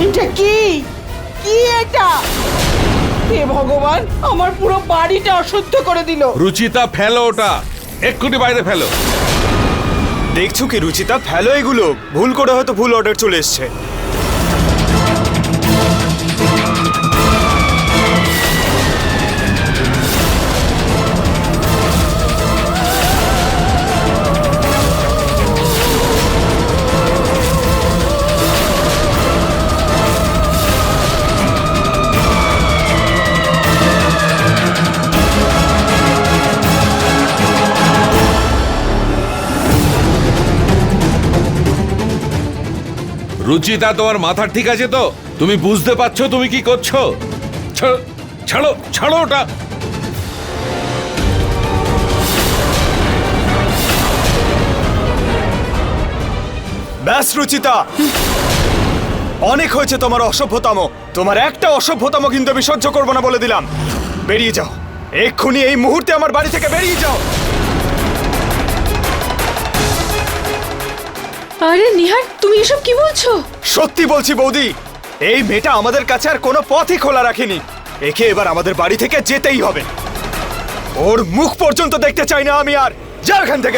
এটা কি কি এটা? হে ভগবান, আমার পুরো বাড়িটা অশুদ্ধ করে দিল। রুচিতা ফেলো ওটা, এক্ষুনি বাইরে ফেলো। দেখছো কি রুচিতা, ফেলো এগুলো। ভুল করে হয়তো ভুল অর্ডার চলে এসছে। রুচিতা, তোমার মাথা ঠিক আছে তো? তুমি বুঝতে পারছো তুমি কি করছো? ছাড়ো ছাড়ো ওটা। ব্যাস রুচিতা, অনেক হয়েছে তোমার অসভ্যতম। তোমার একটা অসভ্যতম কিন্তু আমি সহ্য করবো না বলে দিলাম। বেরিয়ে যাও এক্ষুনি, এই মুহূর্তে আমার বাড়ি থেকে বেরিয়ে যাও। আরে নিহার, তুমি এসব কি বলছো? সত্যি বলছি বৌদি, এই মেয়েটা আমাদের কাছে আর কোনো পথই খোলা রাখেনি। একে এবার আমাদের বাড়ি থেকে যেতেই হবে। ওর মুখ পর্যন্ত দেখতে চাই না আমি আর। যা এখান থেকে।